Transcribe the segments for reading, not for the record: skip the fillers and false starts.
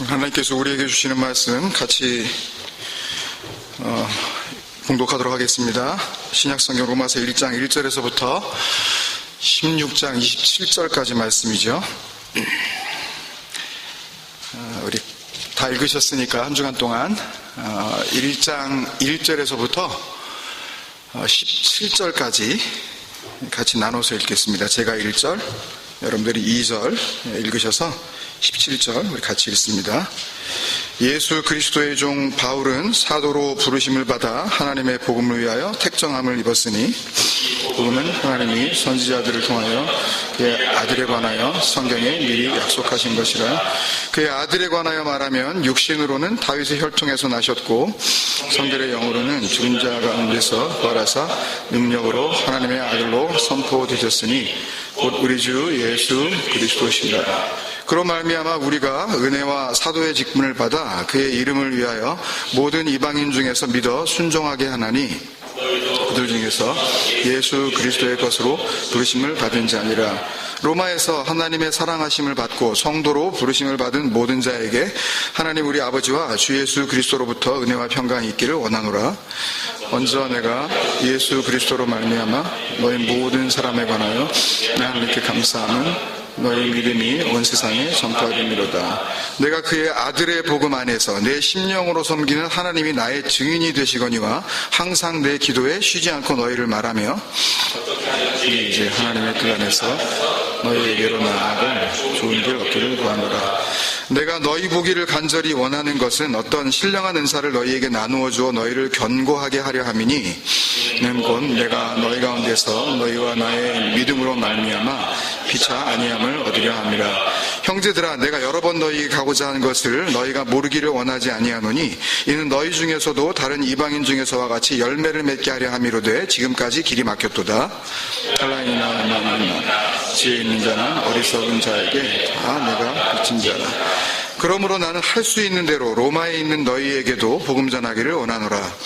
하나님께서 우리에게 주시는 말씀 같이 봉독하도록 하겠습니다. 신약성경 로마서 1장 1절에서부터 16장 27절까지 말씀이죠. 우리 다 읽으셨으니까 한 주간 동안 1장 1절에서부터 17절까지 같이 나눠서 읽겠습니다. 제가 1절, 여러분들이 2절 읽으셔서 17절 우리 같이 읽습니다. 예수 그리스도의 종 바울은 사도로 부르심을 받아 하나님의 복음을 위하여 택정함을 입었으니, 복음은 하나님이 선지자들을 통하여 그의 아들에 관하여 성경에 미리 약속하신 것이라. 그의 아들에 관하여 말하면 육신으로는 다윗의 혈통에서 나셨고 성결의 영으로는 죽은 자 가운데서 부활하사 능력으로 하나님의 아들로 선포되셨으니 곧 우리 주 예수 그리스도시라. 그로 말미암아 우리가 은혜와 사도의 직분을 받아 그의 이름을 위하여 모든 이방인 중에서 믿어 순종하게 하나니, 그들 중에서 예수 그리스도의 것으로 부르심을 받은 자니라. 로마에서 하나님의 사랑하심을 받고 성도로 부르심을 받은 모든 자에게 하나님 우리 아버지와 주 예수 그리스도로부터 은혜와 평강이 있기를 원하노라. 먼저 내가 예수 그리스도로 말미암아 너희 모든 사람에 관하여 하나님께 감사함은 너희 믿음이 온 세상에 전파됨이로다. 내가 그의 아들의 복음 안에서 내 심령으로 섬기는 하나님이 나의 증인이 되시거니와 항상 내 기도에 쉬지 않고 너희를 말하며 이제 하나님의 뜻 안에서 너희에게로 나아가고 좋은 길 얻기를 구하노라. 내가 너희 보기를 간절히 원하는 것은 어떤 신령한 은사를 너희에게 나누어 주어 너희를 견고하게 하려 함이니, 이는 곧 내가 너희 가운데서 너희와 나의 믿음으로 말미암아 피차 아니함을 얻으려 함이라. 형제들아, 내가 여러 번 너희에게 가고자 하는 것을 너희가 모르기를 원하지 아니하노니, 이는 너희 중에서도 다른 이방인 중에서와 같이 열매를 맺게 하려 함이로되 지금까지 길이 막혔도다. 탈라이나 마나나 지혜 있는 자나 어리석은 자에게 다 내가 빚진 자라. 그러므로 나는 할 수 있는 대로 로마에 있는 너희에게도 복음 전하기를 원하노라.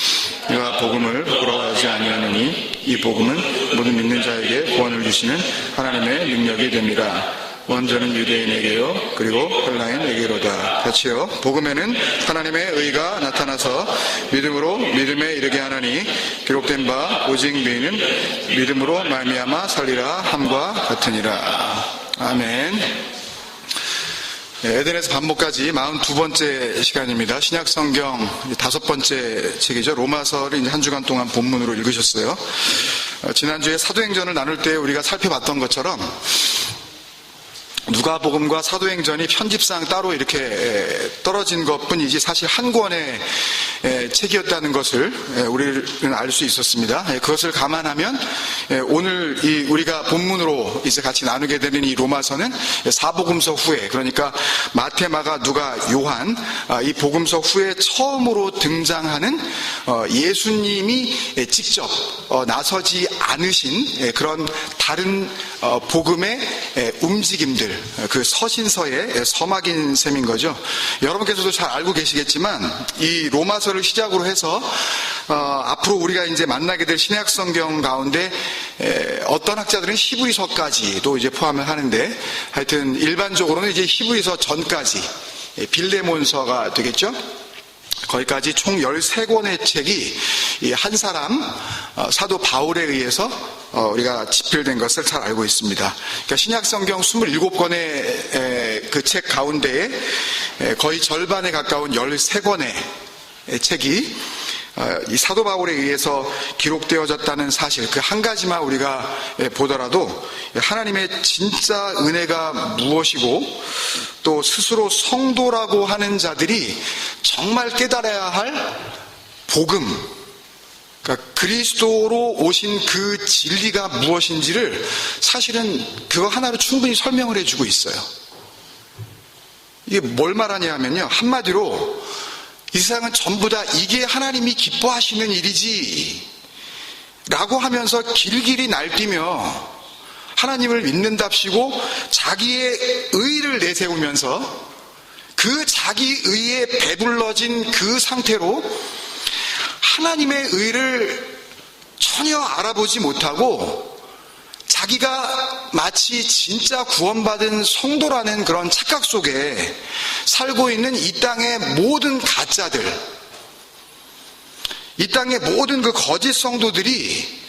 내가 복음을 부끄러워하지 아니하노니 이 복음은 모든 믿는 자에게 구원을 주시는 하나님의 능력이 됩니다. 먼저는 유대인에게요 그리고 헬라인에게로다. 같이요. 복음에는 하나님의 의가 나타나서 믿음으로 믿음에 이르게 하나니, 기록된 바 오직 너희는 믿음으로 말미암아 살리라 함과 같으니라. 아멘. 에덴에서 반복까지 42번째 시간입니다. 신약성경 5번째 책이죠. 로마서를 이제 한 주간 동안 본문으로 읽으셨어요. 지난주에 사도행전을 나눌 때 우리가 살펴봤던 것처럼 누가복음과 사도행전이 편집상 따로 이렇게 떨어진 것뿐이지 사실 한 권의 책이었다는 것을 우리는 알 수 있었습니다. 그것을 감안하면 오늘 우리가 본문으로 이제 같이 나누게 되는 이 로마서는 사복음서 후에, 그러니까 마태, 마가, 누가, 요한 이 복음서 후에 처음으로 등장하는 예수님이 직접 나서지 않으신 그런 다른 복음의 움직임들, 그 서신서의 서막인 셈인 거죠. 여러분께서도 잘 알고 계시겠지만 이 로마서를 시작으로 해서 앞으로 우리가 이제 만나게 될 신약성경 가운데 어떤 학자들은 히브리서까지도 이제 포함을 하는데, 하여튼 일반적으로는 이제 히브리서 전까지 빌레몬서가 되겠죠. 거기까지 총 13권의 책이 한 사람 사도 바울에 의해서 우리가 집필된 것을 잘 알고 있습니다. 그러니까 신약성경 27권의 그 책 가운데에 거의 절반에 가까운 13권의 책이 이 사도 바울에 의해서 기록되어졌다는 사실, 그 한 가지만 우리가 보더라도 하나님의 진짜 은혜가 무엇이고 또 스스로 성도라고 하는 자들이 정말 깨달아야 할 복음, 그러니까 그리스도로 오신 그 진리가 무엇인지를 사실은 그거 하나로 충분히 설명을 해주고 있어요. 이게 뭘 말하냐 하면요, 한마디로 이 세상은 전부 다 이게 하나님이 기뻐하시는 일이지 라고 하면서 길길이 날뛰며 하나님을 믿는답시고 자기의 의를 내세우면서 그 자기 의에 배불러진 그 상태로 하나님의 의를 전혀 알아보지 못하고 자기가 마치 진짜 구원받은 성도라는 그런 착각 속에 살고 있는 이 땅의 모든 가짜들, 이 땅의 모든 그 거짓 성도들이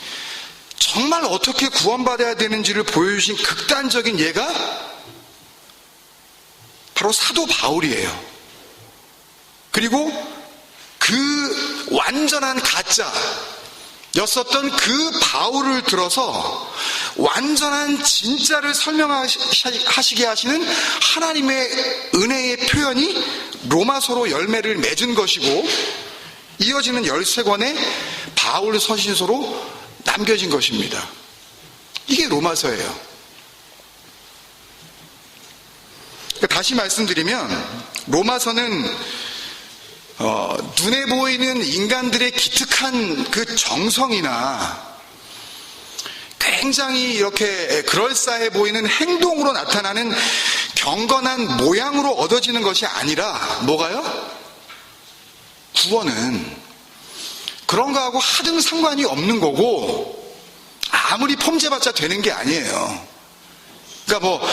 정말 어떻게 구원받아야 되는지를 보여주신 극단적인 예가 바로 사도 바울이에요. 그리고 그 완전한 가짜였었던 그 바울을 들어서 완전한 진짜를 설명하시게 하시는 하나님의 은혜의 표현이 로마서로 열매를 맺은 것이고, 이어지는 13권의 바울 서신서로 남겨진 것입니다. 이게 로마서예요. 다시 말씀드리면 로마서는 눈에 보이는 인간들의 기특한 그 정성이나 굉장히 이렇게 그럴싸해 보이는 행동으로 나타나는 경건한 모양으로 얻어지는 것이 아니라 뭐가요? 구원은 그런 거하고 하등 상관이 없는 거고, 아무리 폼재봤자 되는 게 아니에요. 그러니까 뭐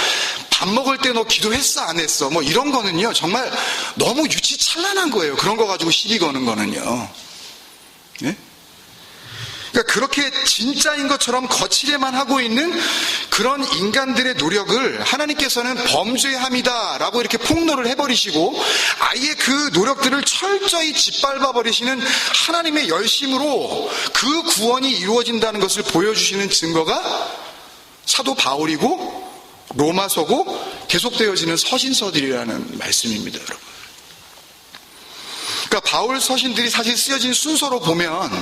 밥 먹을 때 너 기도했어 안 했어 뭐 이런 거는요 정말 너무 유치찬란한 거예요. 그런 거 가지고 시비 거는 거는요. 네? 그러니까 그렇게 진짜인 것처럼 거칠게만 하고 있는 그런 인간들의 노력을 하나님께서는 범죄함이다 라고 이렇게 폭로를 해버리시고, 아예 그 노력들을 철저히 짓밟아 버리시는 하나님의 열심으로 그 구원이 이루어진다는 것을 보여주시는 증거가 사도 바울이고 로마서고 계속되어지는 서신서들이라는 말씀입니다, 여러분. 그러니까 바울 서신들이 사실 쓰여진 순서로 보면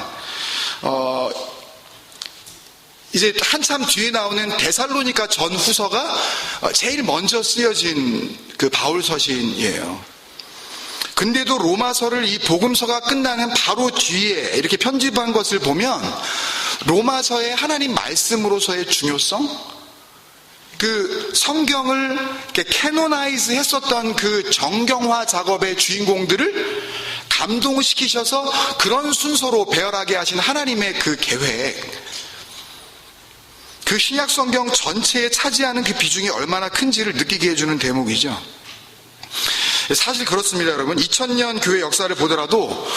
이제 한참 뒤에 나오는 데살로니가 전후서가 제일 먼저 쓰여진 그 바울 서신이에요. 근데도 로마서를 이 복음서가 끝나는 바로 뒤에 이렇게 편집한 것을 보면 로마서의 하나님 말씀으로서의 중요성, 그 성경을 이렇게 캐노나이즈 했었던 그 정경화 작업의 주인공들을 감동시키셔서 그런 순서로 배열하게 하신 하나님의 그 계획, 그 신약 성경 전체에 차지하는 그 비중이 얼마나 큰지를 느끼게 해주는 대목이죠. 사실 그렇습니다, 여러분. 2000년 교회 역사를 보더라도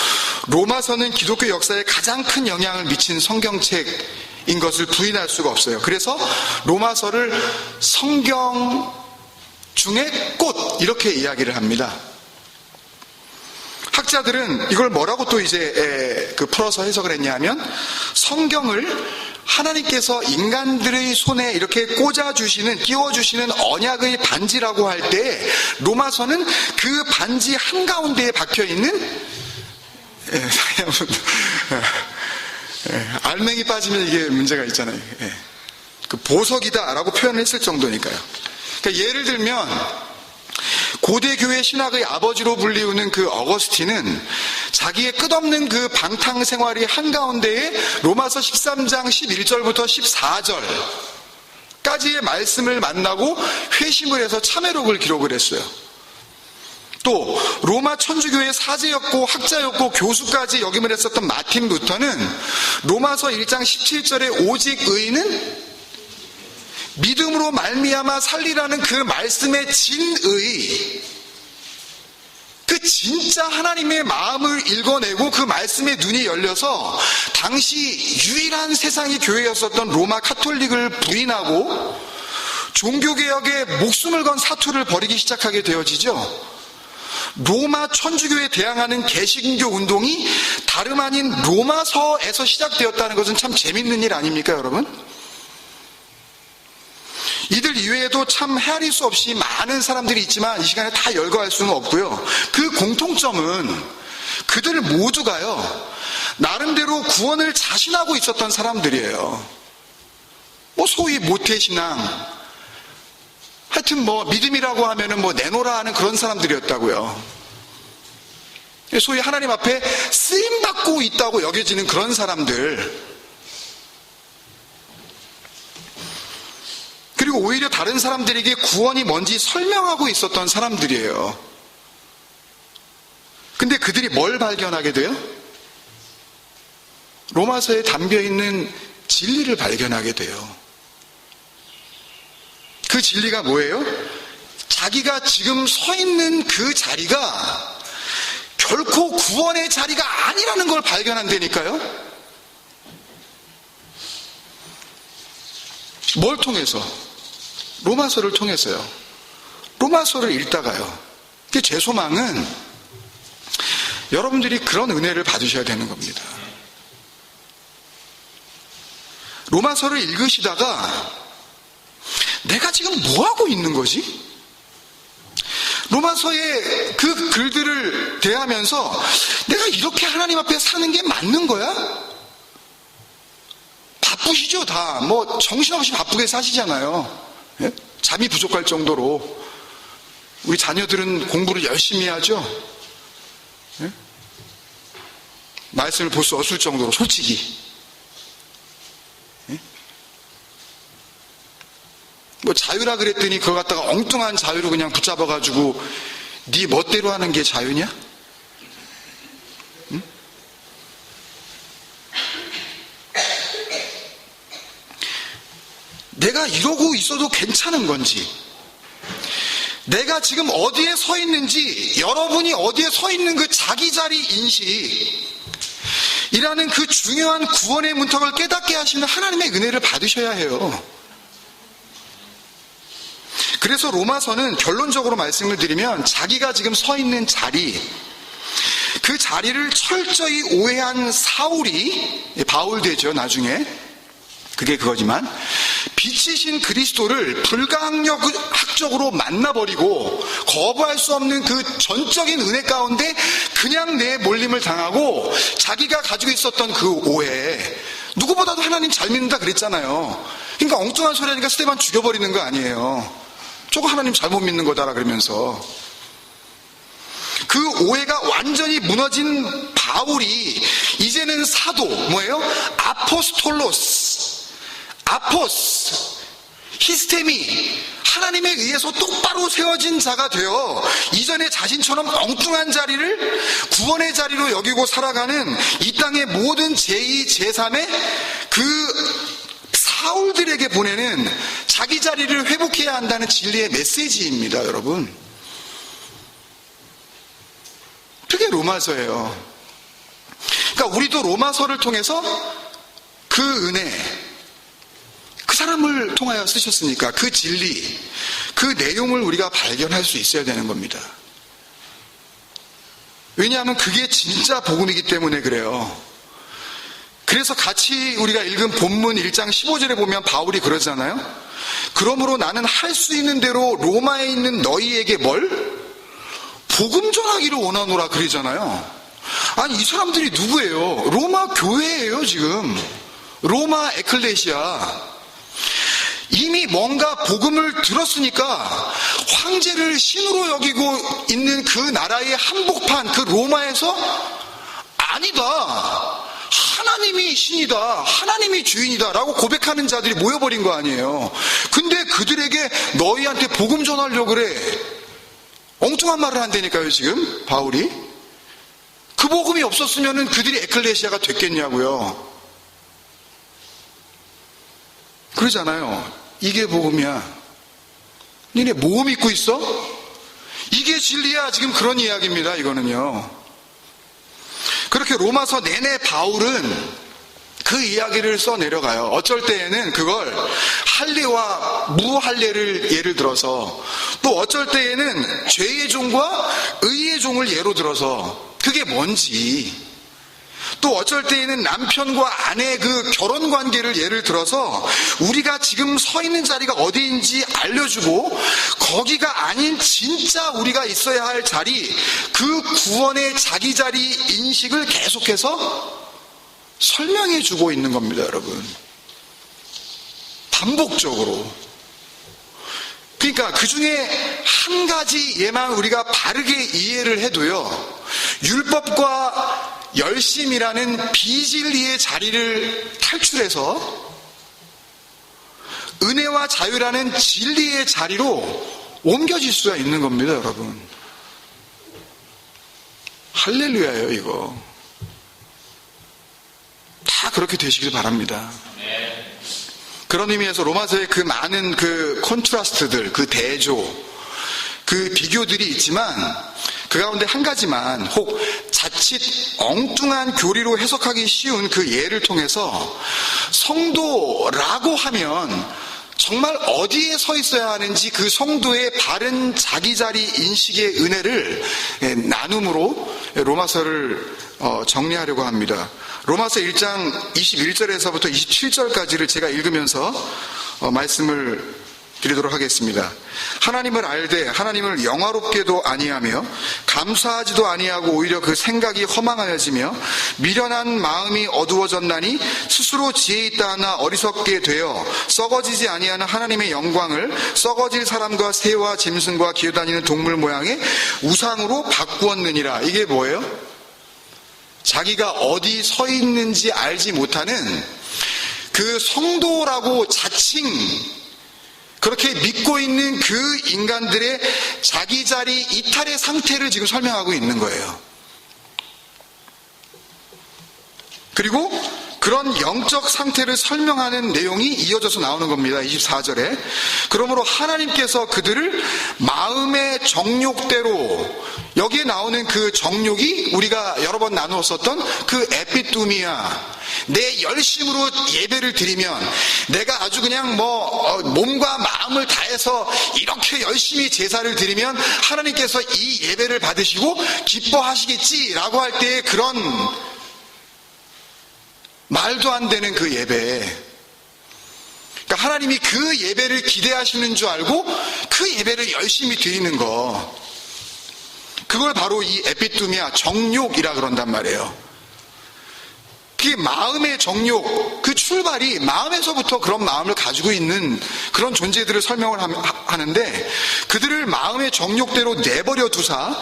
로마서는 기독교 역사에 가장 큰 영향을 미친 성경책인 것을 부인할 수가 없어요. 그래서 로마서를 성경 중에 꽃 이렇게 이야기를 합니다. 학자들은 이걸 뭐라고 또 이제 풀어서 해석을 했냐면, 성경을 하나님께서 인간들의 손에 이렇게 꽂아주시는, 끼워주시는 언약의 반지라고 할 때 로마서는 그 반지 한가운데에 박혀있는 알맹이 빠지면 이게 문제가 있잖아요. 그 보석이다라고 표현을 했을 정도니까요. 그러니까 예를 들면 고대 교회 신학의 아버지로 불리우는 그 어거스틴은 자기의 끝없는 그 방탕 생활이 한가운데에 로마서 13장 11절부터 14절까지의 말씀을 만나고 회심을 해서 참회록을 기록을 했어요. 또 로마 천주교의 사제였고 학자였고 교수까지 역임을 했었던 마틴 루터는 로마서 1장 17절에 오직 의인은 믿음으로 말미암아 살리라는 그 말씀의 진의, 그 진짜 하나님의 마음을 읽어내고 그 말씀의 눈이 열려서 당시 유일한 세상의 교회였었던 로마 카톨릭을 부인하고 종교개혁에 목숨을 건 사투를 벌이기 시작하게 되어지죠. 로마 천주교에 대항하는 개신교 운동이 다름 아닌 로마서에서 시작되었다는 것은 참 재밌는 일 아닙니까, 여러분? 이들 이외에도 참 헤아릴 수 없이 많은 사람들이 있지만 이 시간에 다 열거할 수는 없고요. 그 공통점은 그들 모두가요, 나름대로 구원을 자신하고 있었던 사람들이에요. 뭐 소위 모태신앙, 하여튼 뭐 믿음이라고 하면은 뭐 내놓으라 하는 그런 사람들이었다고요. 소위 하나님 앞에 쓰임받고 있다고 여겨지는 그런 사람들, 그리고 오히려 다른 사람들에게 구원이 뭔지 설명하고 있었던 사람들이에요. 근데 그들이 뭘 발견하게 돼요? 로마서에 담겨있는 진리를 발견하게 돼요. 그 진리가 뭐예요? 자기가 지금 서 있는 그 자리가 결코 구원의 자리가 아니라는 걸 발견한다니까요. 뭘 통해서? 로마서를 통해서요. 로마서를 읽다가요. 제 소망은 여러분들이 그런 은혜를 받으셔야 되는 겁니다. 로마서를 읽으시다가 내가 지금 뭐하고 있는 거지? 로마서의 그 글들을 대하면서 내가 이렇게 하나님 앞에 사는 게 맞는 거야? 바쁘시죠, 다. 뭐 정신없이 바쁘게 사시잖아요. 예? 잠이 부족할 정도로. 우리 자녀들은 공부를 열심히 하죠. 예? 말씀을 볼 수 없을 정도로 솔직히. 예? 뭐 자유라 그랬더니 그걸 갖다가 엉뚱한 자유로 그냥 붙잡아가지고 네 멋대로 하는 게 자유냐? 응? 내가 이러고 있어도 괜찮은 건지, 내가 지금 어디에 서 있는지, 여러분이 어디에 서 있는 그 자기 자리 인식이라는 그 중요한 구원의 문턱을 깨닫게 하시는 하나님의 은혜를 받으셔야 해요. 그래서 로마서는 결론적으로 말씀을 드리면 자기가 지금 서 있는 자리, 그 자리를 철저히 오해한 사울이, 바울 되죠 나중에, 그게 그거지만, 빛이신 그리스도를 불가항력적으로 만나버리고 거부할 수 없는 그 전적인 은혜 가운데 그냥 내 몰림을 당하고 자기가 가지고 있었던 그 오해, 누구보다도 하나님 잘 믿는다 그랬잖아요. 그러니까 엉뚱한 소리 하니까 스데반 죽여버리는 거 아니에요. 저거 하나님 잘못 믿는 거다라 그러면서. 그 오해가 완전히 무너진 바울이 이제는 사도, 뭐예요? 아포스, 히스테미, 하나님에 의해서 똑바로 세워진 자가 되어 이전에 자신처럼 엉뚱한 자리를 구원의 자리로 여기고 살아가는 이 땅의 모든 제2, 제3의 그 사울들에게 보내는 자기 자리를 회복해야 한다는 진리의 메시지입니다, 여러분. 그게 로마서예요. 그러니까 우리도 로마서를 통해서 그 은혜, 그 사람을 통하여 쓰셨으니까 그 진리, 그 내용을 우리가 발견할 수 있어야 되는 겁니다. 왜냐하면 그게 진짜 복음이기 때문에 그래요. 그래서 같이 우리가 읽은 본문 1장 15절에 보면 바울이 그러잖아요. 그러므로 나는 할 수 있는 대로 로마에 있는 너희에게 뭘? 복음 전하기를 원하노라 그러잖아요. 아니 이 사람들이 누구예요? 로마 교회예요 지금. 로마 에클레시아. 이미 뭔가 복음을 들었으니까 황제를 신으로 여기고 있는 그 나라의 한복판, 그 로마에서 아니다, 하나님이 신이다, 하나님이 주인이다 라고 고백하는 자들이 모여버린 거 아니에요. 근데 그들에게 너희한테 복음 전하려고 그래. 엉뚱한 말을 한다니까요 지금 바울이. 그 복음이 없었으면 그들이 에클레시아가 됐겠냐고요. 그러잖아요. 이게 복음이야. 니네 뭐 믿고 있어? 이게 진리야. 지금 그런 이야기입니다. 이거는요. 그렇게 로마서 내내 바울은 그 이야기를 써내려가요. 어쩔 때에는 그걸 할례와 무할례를 예를 들어서, 또 어쩔 때에는 죄의 종과 의의 종을 예로 들어서 그게 뭔지, 또 어쩔 때에는 남편과 아내의 그 결혼 관계를 예를 들어서 우리가 지금 서 있는 자리가 어디인지 알려주고, 거기가 아닌 진짜 우리가 있어야 할 자리, 그 구원의 자기 자리 인식을 계속해서 설명해 주고 있는 겁니다, 여러분. 반복적으로. 그러니까 그 중에 한 가지 예만 우리가 바르게 이해를 해도요, 율법과 열심이라는 비진리의 자리를 탈출해서 은혜와 자유라는 진리의 자리로 옮겨질 수가 있는 겁니다, 여러분. 할렐루야예요, 이거. 다 그렇게 되시길 바랍니다. 그런 의미에서 로마서의 그 많은 그 콘트라스트들, 그 대조, 그 비교들이 있지만 그 가운데 한 가지만 혹 자칫 엉뚱한 교리로 해석하기 쉬운 그 예를 통해서 성도라고 하면 정말 어디에 서 있어야 하는지 그 성도의 바른 자기 자리 인식의 은혜를 나눔으로 로마서를 정리하려고 합니다. 로마서 1장 21절에서부터 27절까지를 제가 읽으면서 말씀을 드리도록 하겠습니다. 하나님을 알되 하나님을 영화롭게도 아니하며 감사하지도 아니하고 오히려 그 생각이 허망하여지며 미련한 마음이 어두워졌나니 스스로 지혜 있다 하나 어리석게 되어 썩어지지 아니하는 하나님의 영광을 썩어질 사람과 새와 짐승과 기어다니는 동물 모양의 우상으로 바꾸었느니라. 이게 뭐예요? 자기가 어디 서 있는지 알지 못하는 그 성도라고 자칭 그렇게 믿고 있는 그 인간들의 자기 자리 이탈의 상태를 지금 설명하고 있는 거예요. 그리고 그런 영적 상태를 설명하는 내용이 이어져서 나오는 겁니다. 24절에. 그러므로 하나님께서 그들을 마음의 정욕대로, 여기에 나오는 그 정욕이 우리가 여러 번 나누었었던 그 에피두미아, 내 열심으로 예배를 드리면 내가 아주 그냥 몸과 마음을 다해서 이렇게 열심히 제사를 드리면 하나님께서 이 예배를 받으시고 기뻐하시겠지라고 할 때의 그런 말도 안 되는 그 예배. 그러니까 하나님이 그 예배를 기대하시는 줄 알고 그 예배를 열심히 드리는 거. 그걸 바로 이 에피두미아, 정욕이라 그런단 말이에요. 그게 마음의 정욕, 그 출발이 마음에서부터 그런 마음을 가지고 있는 그런 존재들을 설명을 하는데, 그들을 마음의 정욕대로 내버려 두사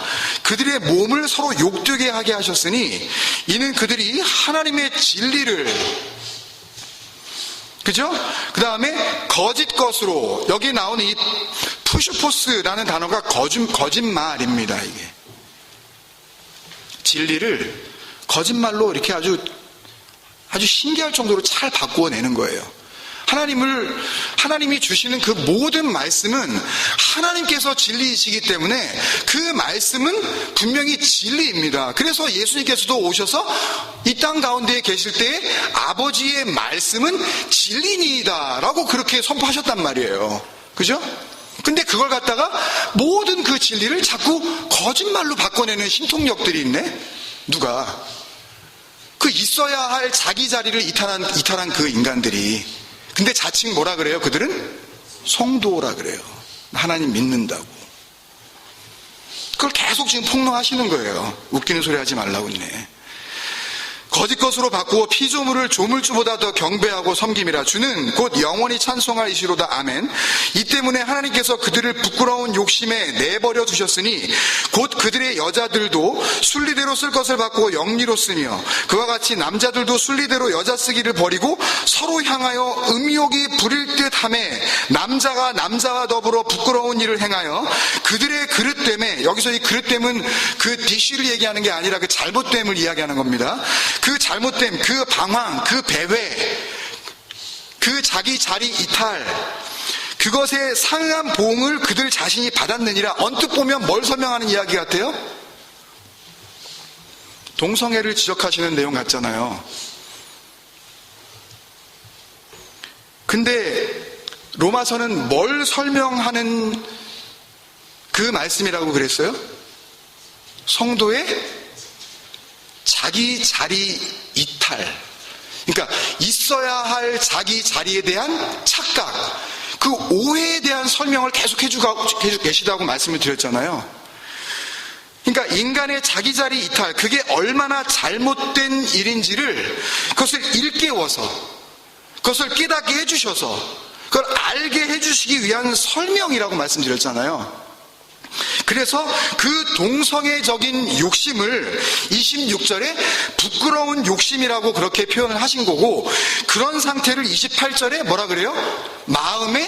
그들의 몸을 서로 욕되게 하게 하셨으니 이는 그들이 하나님의 진리를, 그죠? 그 다음에 거짓 것으로, 여기 나오는 이 푸슈포스라는 단어가 거짓말입니다. 이게 진리를 거짓말로 이렇게 아주 신기할 정도로 잘 바꾸어내는 거예요. 하나님이 주시는 그 모든 말씀은 하나님께서 진리이시기 때문에 그 말씀은 분명히 진리입니다. 그래서 예수님께서도 오셔서 이 땅 가운데에 계실 때 아버지의 말씀은 진리니이다 라고 그렇게 선포하셨단 말이에요. 그죠? 근데 그걸 갖다가 모든 그 진리를 자꾸 거짓말로 바꿔내는 신통력들이 있네? 누가? 그 있어야 할 자기 자리를 이탈한 그 인간들이. 근데 자칭 뭐라 그래요? 그들은 성도라 그래요. 하나님 믿는다고. 그걸 계속 지금 폭로하시는 거예요. 웃기는 소리 하지 말라고 했네. 거짓 것으로 바꾸어 피조물을 조물주보다 더 경배하고 섬김이라. 주는 곧 영원히 찬송할 이시로다. 아멘. 이 때문에 하나님께서 그들을 부끄러운 욕심에 내버려 두셨으니 곧 그들의 여자들도 순리대로 쓸 것을 바꾸어 영리로 쓰며 그와 같이 남자들도 순리대로 여자 쓰기를 버리고 서로 향하여 음욕이 부릴 듯하매 남자가 남자와 더불어 부끄러운 일을 행하여 그들의 그릇됨에, 여기서 이 그릇됨은 그 디쉬를 얘기하는 게 아니라 그 잘못됨을 이야기하는 겁니다. 그 잘못됨, 그 방황, 그 배회, 그 자기 자리 이탈, 그것에 상응한 보응을 그들 자신이 받았느니라. 언뜻 보면 뭘 설명하는 이야기 같아요? 동성애를 지적하시는 내용 같잖아요. 근데 로마서는 뭘 설명하는 그 말씀이라고 그랬어요? 성도의 자기 자리 이탈. 그러니까 있어야 할 자기 자리에 대한 착각, 그 오해에 대한 설명을 계속 해주고 계시다고 말씀을 드렸잖아요. 그러니까 인간의 자기 자리 이탈, 그게 얼마나 잘못된 일인지를 그것을 일깨워서, 그것을 깨닫게 해주셔서, 그걸 알게 해주시기 위한 설명이라고 말씀드렸잖아요. 그래서 그 동성애적인 욕심을 26절에 부끄러운 욕심이라고 그렇게 표현을 하신 거고, 그런 상태를 28절에 뭐라 그래요? 마음에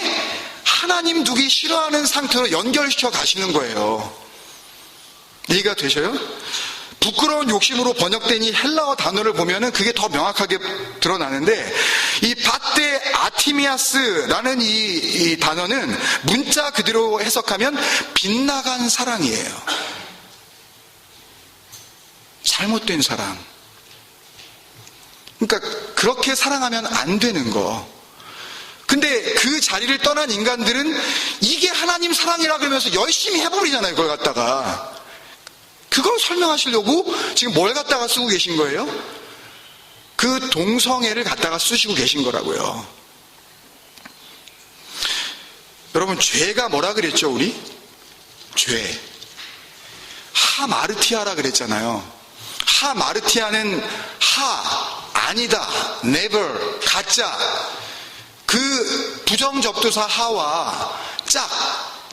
하나님 두기 싫어하는 상태로 연결시켜 가시는 거예요. 이해가 되셔요? 부끄러운 욕심으로 번역된 이 헬라어 단어를 보면은 그게 더 명확하게 드러나는데, 이 바테 아티미아스라는 이 단어는 문자 그대로 해석하면 빗나간 사랑이에요. 잘못된 사랑. 그러니까 그렇게 사랑하면 안 되는 거. 근데 그 자리를 떠난 인간들은 이게 하나님 사랑이라 그러면서 열심히 해버리잖아요, 그걸 갖다가. 그걸 설명하시려고 지금 뭘 갖다가 쓰고 계신 거예요? 그 동성애를 갖다가 쓰시고 계신 거라고요. 여러분, 죄가 뭐라 그랬죠, 우리? 죄. 하마르티아라 그랬잖아요. 하마르티아는 아니다, never, 가짜. 그 부정접두사 하와 짝,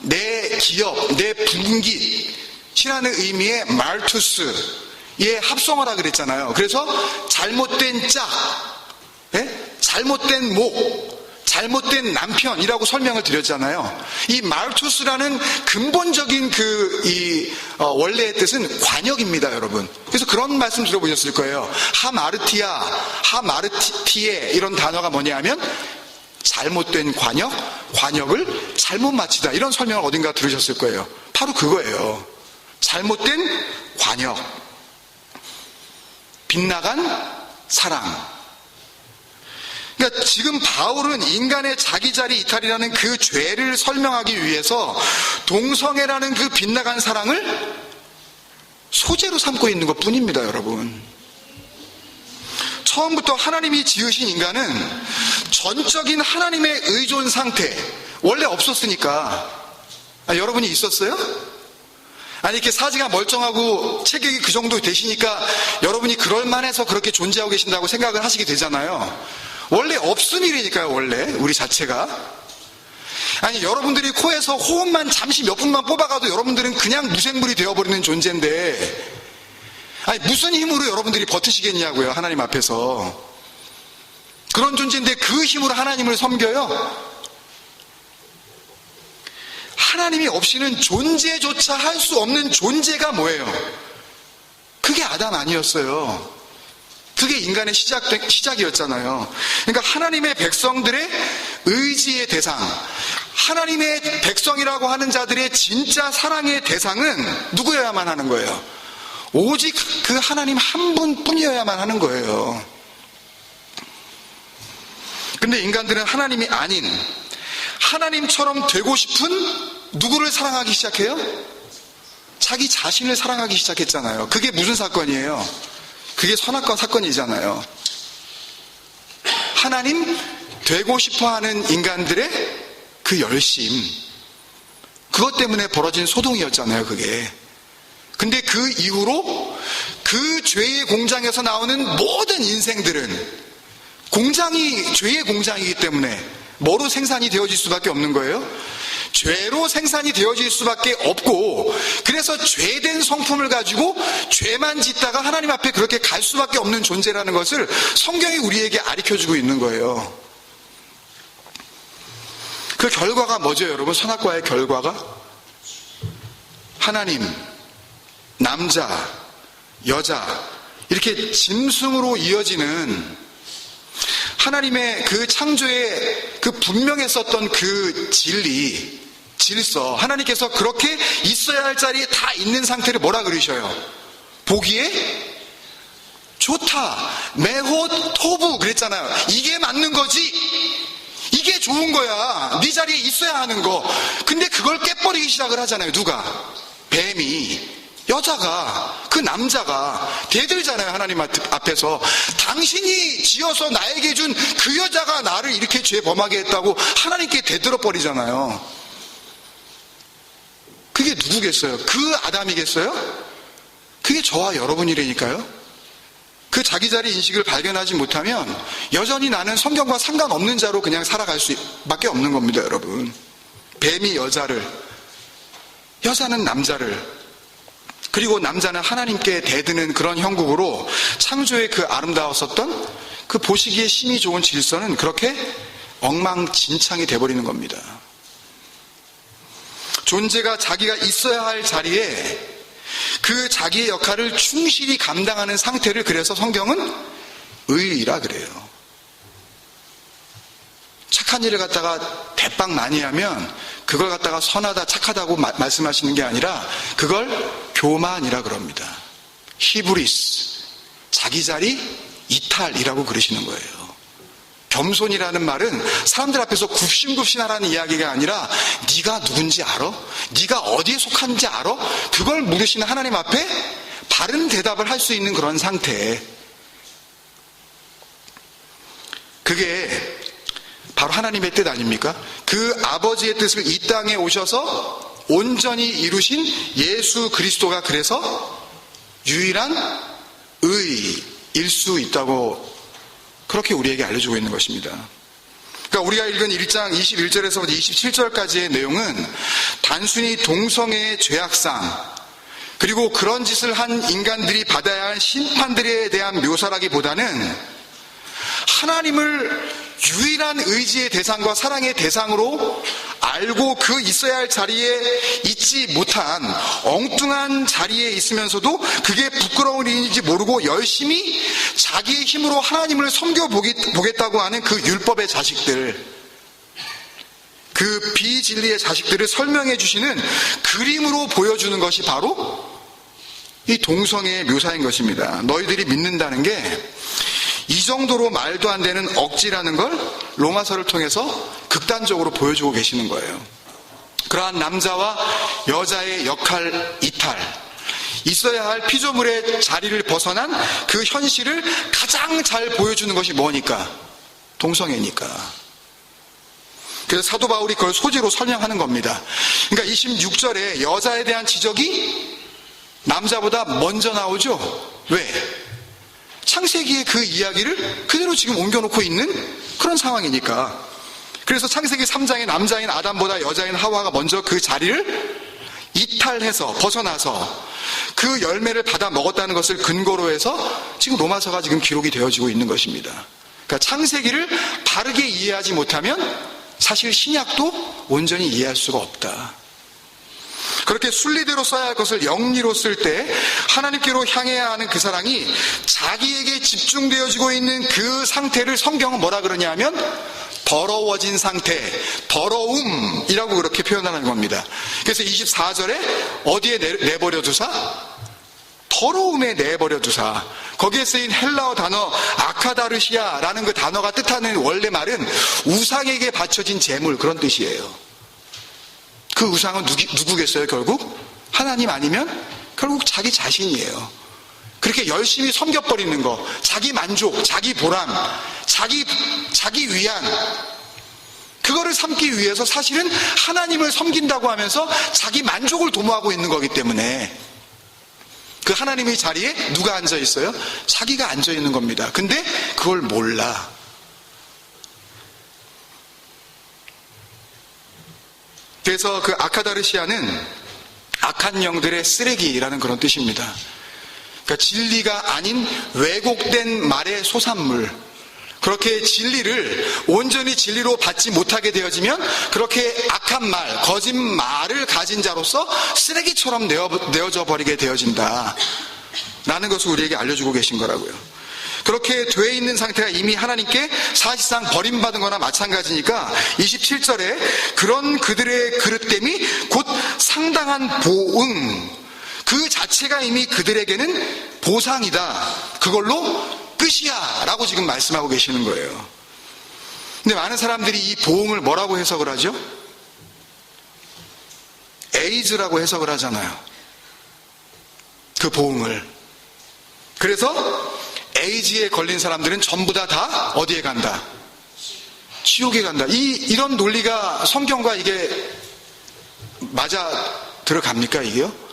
내 기업, 내 분깃이라는 의미의 말투스의 합성어라 그랬잖아요. 그래서 잘못된 짝, 잘못된 목, 잘못된 남편이라고 설명을 드렸잖아요. 이 말투스라는 근본적인 원래의 뜻은 관역입니다, 여러분. 그래서 그런 말씀 들어보셨을 거예요. 하마르티아, 하마르티에 이런 단어가 뭐냐면 잘못된 관역을 잘못 마치다, 이런 설명을 어딘가 들으셨을 거예요. 바로 그거예요. 잘못된 관역, 빗나간 사랑. 그러니까 지금 바울은 인간의 자기자리 이탈이라는 그 죄를 설명하기 위해서 동성애라는 그 빗나간 사랑을 소재로 삼고 있는 것 뿐입니다, 여러분. 처음부터 하나님이 지으신 인간은 전적인 하나님의 의존 상태, 원래 없었으니까. 여러분이 있었어요? 아니, 이렇게 사지가 멀쩡하고 체격이 그 정도 되시니까 여러분이 그럴만해서 그렇게 존재하고 계신다고 생각을 하시게 되잖아요. 원래 없은 일이니까요, 원래 우리 자체가. 아니, 여러분들이 코에서 호흡만 잠시 몇 분만 뽑아가도 여러분들은 그냥 무생물이 되어버리는 존재인데, 아니, 무슨 힘으로 여러분들이 버티시겠냐고요, 하나님 앞에서. 그런 존재인데 그 힘으로 하나님을 섬겨요? 하나님이 없이는 존재조차 할 수 없는 존재가 뭐예요? 그게 아담 아니었어요. 그게 인간의 시작이었잖아요. 그러니까 하나님의 백성들의 의지의 대상, 하나님의 백성이라고 하는 자들의 진짜 사랑의 대상은 누구여야만 하는 거예요? 오직 그 하나님 한 분뿐이어야만 하는 거예요. 근데 인간들은 하나님이 아닌 하나님처럼 되고 싶은 누구를 사랑하기 시작해요? 자기 자신을 사랑하기 시작했잖아요. 그게 무슨 사건이에요? 그게 선악과 사건이잖아요. 하나님 되고 싶어하는 인간들의 그 열심, 그것 때문에 벌어진 소동이었잖아요, 그게. 근데 그 이후로 그 죄의 공장에서 나오는 모든 인생들은, 공장이 죄의 공장이기 때문에 뭐로 생산이 되어질 수밖에 없는 거예요? 죄로 생산이 되어질 수밖에 없고, 그래서 죄된 성품을 가지고 죄만 짓다가 하나님 앞에 그렇게 갈 수밖에 없는 존재라는 것을 성경이 우리에게 가르쳐주고 있는 거예요. 그 결과가 뭐죠, 여러분? 선악과의 결과가? 하나님, 남자, 여자, 이렇게 짐승으로 이어지는 하나님의 그 창조의 그 분명했었던 그 질서, 하나님께서 그렇게 있어야 할 자리에 다 있는 상태를 뭐라 그러셔요? 보기에 좋다, 메호 토부 그랬잖아요. 이게 맞는 거지, 이게 좋은 거야, 네 자리에 있어야 하는 거. 근데 그걸 깨버리기 시작을 하잖아요. 누가? 뱀이, 여자가, 그 남자가 대들잖아요, 하나님 앞에서. 당신이 지어서 나에게 준 그 여자가 나를 이렇게 죄 범하게 했다고 하나님께 대들어버리잖아요. 그게 누구겠어요? 그 아담이겠어요? 그게 저와 여러분이라니까요. 그 자기 자리 인식을 발견하지 못하면 여전히 나는 성경과 상관없는 자로 그냥 살아갈 수밖에 없는 겁니다, 여러분. 뱀이 여자를, 여자는 남자를, 그리고 남자는 하나님께 대드는 그런 형국으로 창조의 그 아름다웠었던 그 보시기에 심히 좋은 질서는 그렇게 엉망진창이 돼버리는 겁니다. 존재가 자기가 있어야 할 자리에 그 그 자기의 역할을 충실히 감당하는 상태를 그래서 성경은 의라 그래요. 착한 일을 갖다가 대빵 많이 하면 그걸 갖다가 선하다 착하다고 말씀하시는 게 아니라 그걸 교만이라 그럽니다. 히브리스, 자기 자리 이탈이라고 그러시는 거예요. 겸손이라는 말은 사람들 앞에서 굽신굽신하라는 이야기가 아니라 네가 누군지 알아? 네가 어디에 속한지 알아? 그걸 물으시는 하나님 앞에 바른 대답을 할 수 있는 그런 상태. 그게 바로 하나님의 뜻 아닙니까? 그 아버지의 뜻을 이 땅에 오셔서 온전히 이루신 예수 그리스도가 그래서 유일한 의일 수 있다고 그렇게 우리에게 알려주고 있는 것입니다. 그러니까 우리가 읽은 1장 21절에서부터 27절까지의 내용은 단순히 동성애의 죄악상 그리고 그런 짓을 한 인간들이 받아야 할 심판들에 대한 묘사라기보다는 하나님을 유일한 의지의 대상과 사랑의 대상으로 알고 그 있어야 할 자리에 있지 못한 엉뚱한 자리에 있으면서도 그게 부끄러운 일인지 모르고 열심히 자기의 힘으로 하나님을 섬겨보겠다고 하는 그 율법의 자식들, 그 비진리의 자식들을 설명해 주시는 그림으로 보여주는 것이 바로 이 동성애의 묘사인 것입니다. 너희들이 믿는다는 게 이 정도로 말도 안 되는 억지라는 걸 로마서를 통해서 극단적으로 보여주고 계시는 거예요. 그러한 남자와 여자의 역할 이탈, 있어야 할 피조물의 자리를 벗어난 그 현실을 가장 잘 보여주는 것이 뭐니까? 동성애니까. 그래서 사도 바울이 그걸 소지로 설명하는 겁니다. 그러니까 26절에 여자에 대한 지적이 남자보다 먼저 나오죠. 왜? 창세기의 그 이야기를 그대로 지금 옮겨놓고 있는 그런 상황이니까. 그래서 창세기 3장의 남자인 아담보다 여자인 하와가 먼저 그 자리를 이탈해서 벗어나서 그 열매를 받아 먹었다는 것을 근거로 해서 지금 로마서가 지금 기록이 되어지고 있는 것입니다. 그러니까 창세기를 바르게 이해하지 못하면 사실 신약도 온전히 이해할 수가 없다. 그렇게 순리대로 써야 할 것을 영리로 쓸 때 하나님께로 향해야 하는 그 사랑이 자기에게 집중되어지고 있는 그 상태를 성경은 뭐라 그러냐 하면 더러워진 상태, 더러움이라고 그렇게 표현하는 겁니다. 그래서 24절에 어디에 내버려 두사? 더러움에 내버려 두사. 거기에 쓰인 헬라어 단어 아카다르시아라는 그 단어가 뜻하는 원래 말은 우상에게 바쳐진 제물, 그런 뜻이에요. 그 우상은 누구겠어요? 결국 하나님 아니면 결국 자기 자신이에요. 그렇게 열심히 섬겨버리는 거, 자기 만족, 자기 보람, 자기 위안, 그거를 삼기 위해서 사실은 하나님을 섬긴다고 하면서 자기 만족을 도모하고 있는 거기 때문에 그 하나님의 자리에 누가 앉아 있어요? 자기가 앉아 있는 겁니다. 근데 그걸 몰라. 그래서 그 아카다르시아는 악한 영들의 쓰레기라는 그런 뜻입니다. 그러니까 진리가 아닌 왜곡된 말의 소산물, 그렇게 진리를 온전히 진리로 받지 못하게 되어지면 그렇게 악한 말, 거짓말을 가진 자로서 쓰레기처럼 내어져 버리게 되어진다 라는 것을 우리에게 알려주고 계신 거라고요. 그렇게 돼 있는 상태가 이미 하나님께 사실상 버림받은 거나 마찬가지니까 27절에 그런 그들의 그릇됨이 곧 상당한 보응, 그 자체가 이미 그들에게는 보상이다, 그걸로 끝이야 라고 지금 말씀하고 계시는 거예요. 근데 많은 사람들이 이 보응을 뭐라고 해석을 하죠? 에이즈라고 해석을 하잖아요. 그 보응을. 그래서 에이즈에 걸린 사람들은 전부 다 어디에 간다? 지옥에 간다. 이런 논리가 성경과 이게 맞아 들어갑니까, 이게요?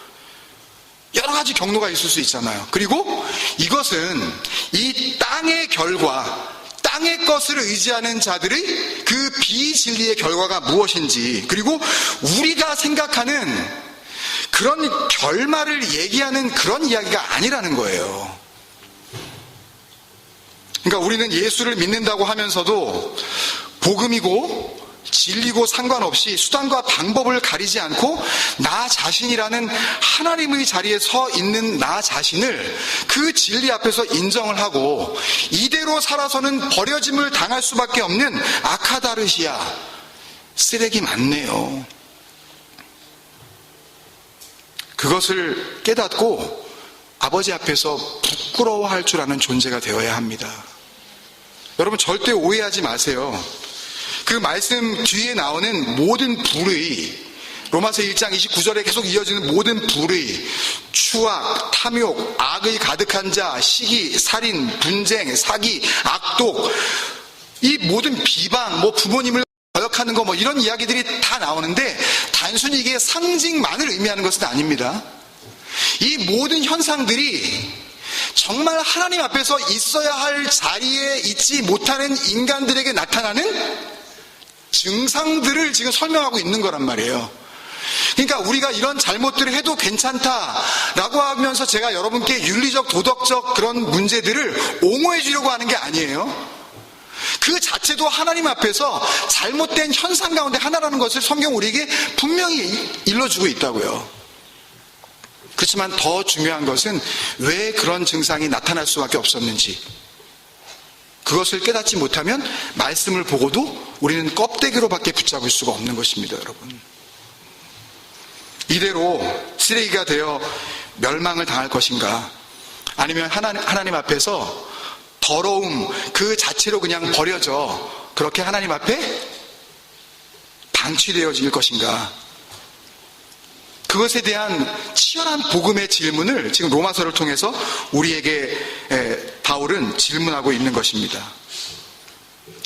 여러 가지 경로가 있을 수 있잖아요. 그리고 이것은 이 땅의 결과, 땅의 것을 의지하는 자들의 그 비진리의 결과가 무엇인지, 그리고 우리가 생각하는 그런 결말을 얘기하는 그런 이야기가 아니라는 거예요. 그러니까 우리는 예수를 믿는다고 하면서도 복음이고 진리고 상관없이 수단과 방법을 가리지 않고 나 자신이라는 하나님의 자리에 서 있는 나 자신을 그 진리 앞에서 인정을 하고 이대로 살아서는 버려짐을 당할 수밖에 없는 아카다르시아, 쓰레기 많네요. 그것을 깨닫고 아버지 앞에서 부끄러워할 줄 아는 존재가 되어야 합니다. 여러분 절대 오해하지 마세요. 그 말씀 뒤에 나오는 모든 불의, 로마서 1장 29절에 계속 이어지는 모든 불의, 추악, 탐욕, 악의 가득한 자, 시기, 살인, 분쟁, 사기, 악독, 이 모든 비방, 부모님을 거역하는 거 이런 이야기들이 다 나오는데 단순히 이게 상징만을 의미하는 것은 아닙니다. 이 모든 현상들이 정말 하나님 앞에서 있어야 할 자리에 있지 못하는 인간들에게 나타나는 증상들을 지금 설명하고 있는 거란 말이에요. 그러니까 우리가 이런 잘못들을 해도 괜찮다라고 하면서 제가 여러분께 윤리적, 도덕적 그런 문제들을 옹호해 주려고 하는 게 아니에요. 그 자체도 하나님 앞에서 잘못된 현상 가운데 하나라는 것을 성경 우리에게 분명히 일러주고 있다고요. 그렇지만 더 중요한 것은 왜 그런 증상이 나타날 수밖에 없었는지, 그것을 깨닫지 못하면 말씀을 보고도 우리는 껍데기로밖에 붙잡을 수가 없는 것입니다, 여러분. 이대로 쓰레기가 되어 멸망을 당할 것인가, 아니면 하나님 앞에서 더러움 그 자체로 그냥 버려져 그렇게 하나님 앞에 방치되어질 것인가, 그것에 대한 치열한 복음의 질문을 지금 로마서를 통해서 우리에게 바울은 질문하고 있는 것입니다.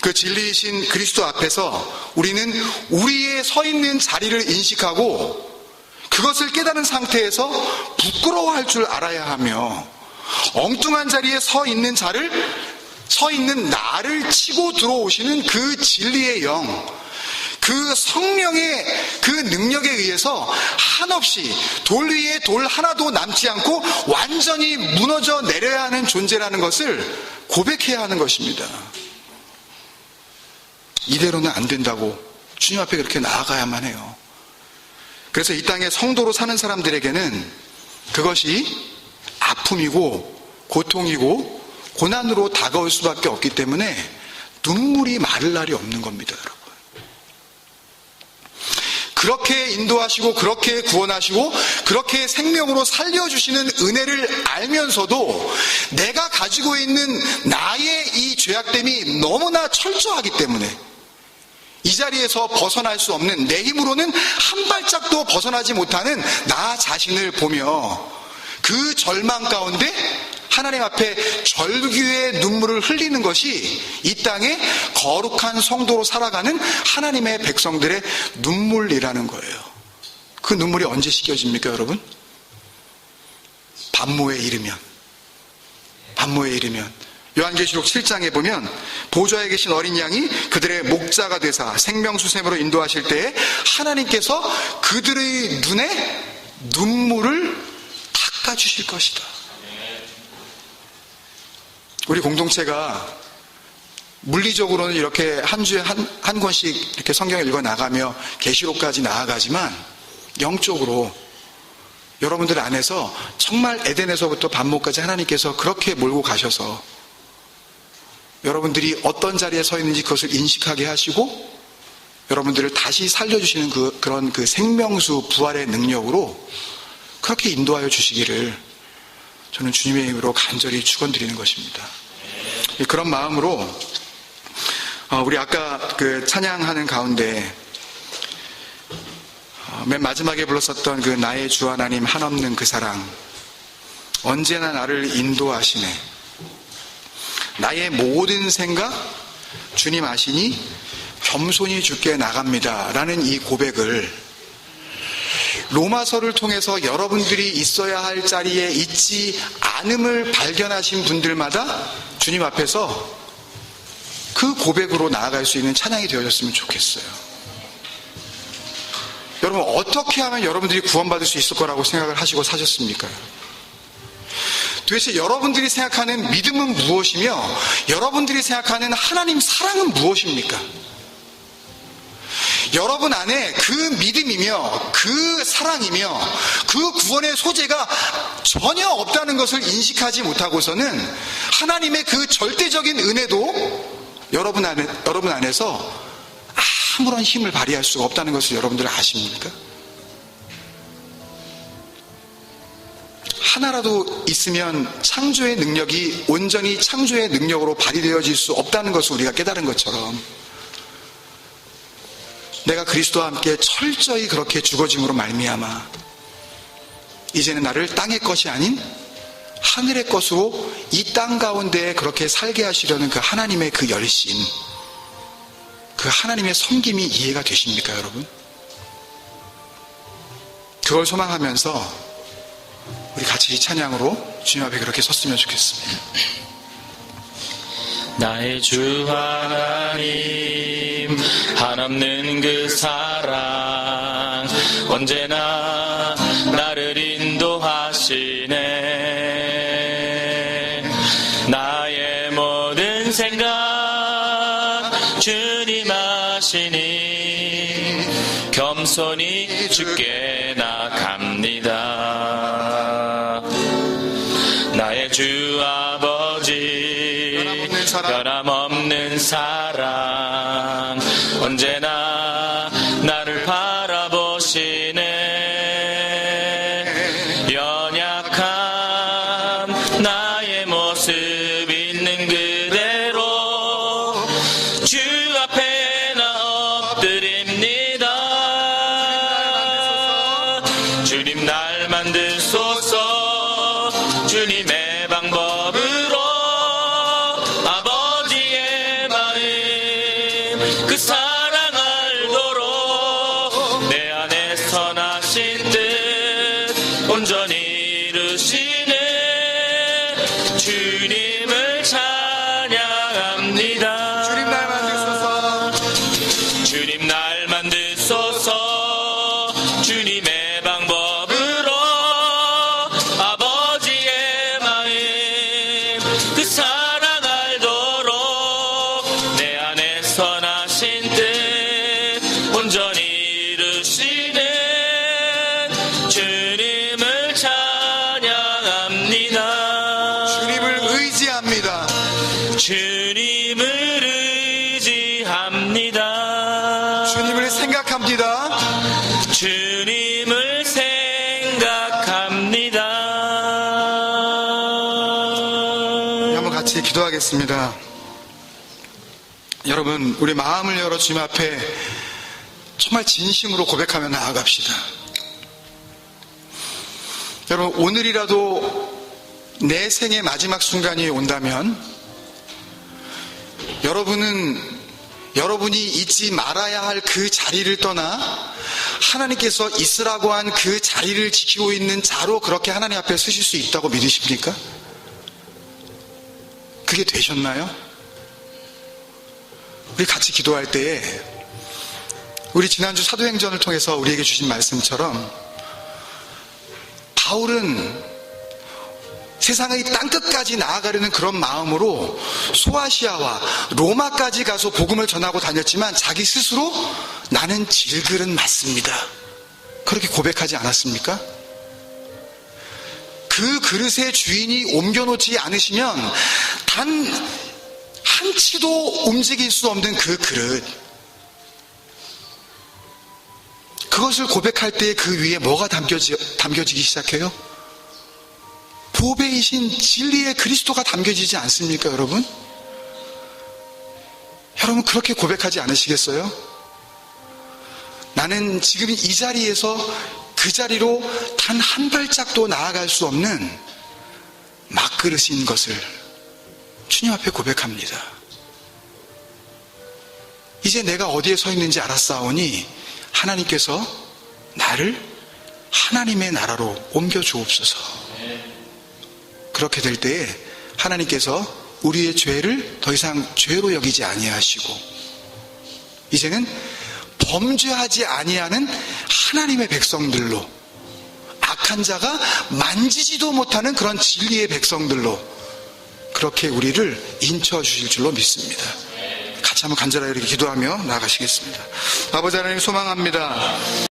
그 진리이신 그리스도 앞에서 우리는 우리의 서 있는 자리를 인식하고 그것을 깨달은 상태에서 부끄러워할 줄 알아야 하며, 엉뚱한 자리에 서 있는 나를 치고 들어오시는 그 진리의 영, 그 성령의 그 능력에 의해서 한없이 돌 위에 돌 하나도 남지 않고 완전히 무너져 내려야 하는 존재라는 것을 고백해야 하는 것입니다. 이대로는 안 된다고 주님 앞에 그렇게 나아가야만 해요. 그래서 이 땅에 성도로 사는 사람들에게는 그것이 아픔이고 고통이고 고난으로 다가올 수밖에 없기 때문에 눈물이 마를 날이 없는 겁니다, 여러분. 그렇게 인도하시고 그렇게 구원하시고 그렇게 생명으로 살려주시는 은혜를 알면서도 내가 가지고 있는 나의 이 죄악됨이 너무나 철저하기 때문에 이 자리에서 벗어날 수 없는, 내 힘으로는 한 발짝도 벗어나지 못하는 나 자신을 보며 그 절망 가운데 하나님 앞에 절규의 눈물을 흘리는 것이 이 땅에 거룩한 성도로 살아가는 하나님의 백성들의 눈물이라는 거예요. 그 눈물이 언제 씻겨집니까, 여러분? 반모에 이르면. 요한계시록 7장에 보면 보좌에 계신 어린 양이 그들의 목자가 되사 생명수샘으로 인도하실 때에 하나님께서 그들의 눈에 눈물을 닦아주실 것이다. 우리 공동체가 물리적으로는 이렇게 한 주에 한 권씩 이렇게 성경을 읽어 나가며 계시록까지 나아가지만 영적으로 여러분들 안에서 정말 에덴에서부터 반모까지 하나님께서 그렇게 몰고 가셔서 여러분들이 어떤 자리에 서 있는지 그것을 인식하게 하시고 여러분들을 다시 살려주시는 그런 생명수 부활의 능력으로 그렇게 인도하여 주시기를 저는 주님의 이름으로 간절히 축원드리는 것입니다. 그런 마음으로 우리 아까 그 찬양하는 가운데 맨 마지막에 불렀었던 그 나의 주 하나님 한없는 그 사랑, 언제나 나를 인도하시네, 나의 모든 생각 주님 아시니 겸손히 주께 나갑니다 라는 이 고백을 로마서를 통해서 여러분들이 있어야 할 자리에 있지 않음을 발견하신 분들마다 주님 앞에서 그 고백으로 나아갈 수 있는 찬양이 되어졌으면 좋겠어요. 여러분, 어떻게 하면 여러분들이 구원받을 수 있을 거라고 생각을 하시고 사셨습니까? 도대체 여러분들이 생각하는 믿음은 무엇이며 여러분들이 생각하는 하나님 사랑은 무엇입니까? 여러분 안에 그 믿음이며 그 사랑이며 그 구원의 소재가 전혀 없다는 것을 인식하지 못하고서는 하나님의 그 절대적인 은혜도 여러분 안에서 아무런 힘을 발휘할 수가 없다는 것을 여러분들 아십니까? 하나라도 있으면 창조의 능력이 온전히 창조의 능력으로 발휘되어질 수 없다는 것을 우리가 깨달은 것처럼, 내가 그리스도와 함께 철저히 그렇게 죽어짐으로 말미암아 이제는 나를 땅의 것이 아닌 하늘의 것으로 이 땅 가운데 그렇게 살게 하시려는 그 하나님의 그 열심, 그 하나님의 섬김이 이해가 되십니까, 여러분? 그걸 소망하면서 우리 같이 이 찬양으로 주님 앞에 그렇게 섰으면 좋겠습니다. 나의 주 하나님, 한없는 그 사랑 언제나 나를 인도하시네. 나의 모든 생각 주님 아시니 겸손히 주께 나갑니다. 나의 주 아버지, 변함없는 사랑 언제나 나를 바라보시네. 연약한 나의 모습 있는 그대로 주 앞에 나 엎드립니다. 주님 날 만드소서. 주님의 방법으로 아버지의 마음 그 사랑 알도록 내 안에 선하신 뜻 온전히 이루시는 주님을 찬양합니다. 주님 날 만드소서. 주님 날 만드소서. 주님의 방법으로 아버지의 마음 그 사랑 알도록 내 안에 선하신 뜻 온전히 이루시는 주님을 찬양합니다. 주님을 의지합니다. 주님을 의지합니다. 주님을 생각합니다. 주님을 생각합니다. 한번 같이 기도하겠습니다. 여러분, 우리 마음을 열어 주님 앞에 정말 진심으로 고백하며 나아갑시다. 여러분, 오늘이라도 내 생의 마지막 순간이 온다면 여러분이 잊지 말아야 할 그 자리를 떠나 하나님께서 있으라고 한 그 자리를 지키고 있는 자로 그렇게 하나님 앞에 서실 수 있다고 믿으십니까? 그게 되셨나요? 우리 같이 기도할 때에 우리 지난주 사도행전을 통해서 우리에게 주신 말씀처럼 바울은 세상의 땅끝까지 나아가려는 그런 마음으로 소아시아와 로마까지 가서 복음을 전하고 다녔지만 자기 스스로 나는 질글은 맞습니다. 그렇게 고백하지 않았습니까? 그 그릇의 주인이 옮겨놓지 않으시면 단 한 치도 움직일 수 없는 그 그릇, 그것을 고백할 때 그 위에 뭐가 담겨지기 시작해요? 보배이신 진리의 그리스도가 담겨지지 않습니까, 여러분? 여러분, 그렇게 고백하지 않으시겠어요? 나는 지금 이 자리에서 그 자리로 단 한 발짝도 나아갈 수 없는 막그릇인 것을 주님 앞에 고백합니다. 이제 내가 어디에 서 있는지 알았사오니 하나님께서 나를 하나님의 나라로 옮겨 주옵소서. 그렇게 될 때에 하나님께서 우리의 죄를 더 이상 죄로 여기지 아니하시고 이제는 범죄하지 아니하는 하나님의 백성들로, 악한 자가 만지지도 못하는 그런 진리의 백성들로 그렇게 우리를 인쳐 주실 줄로 믿습니다. 같이 한번 간절하게 이렇게 기도하며 나아가시겠습니다. 아버지 하나님 소망합니다.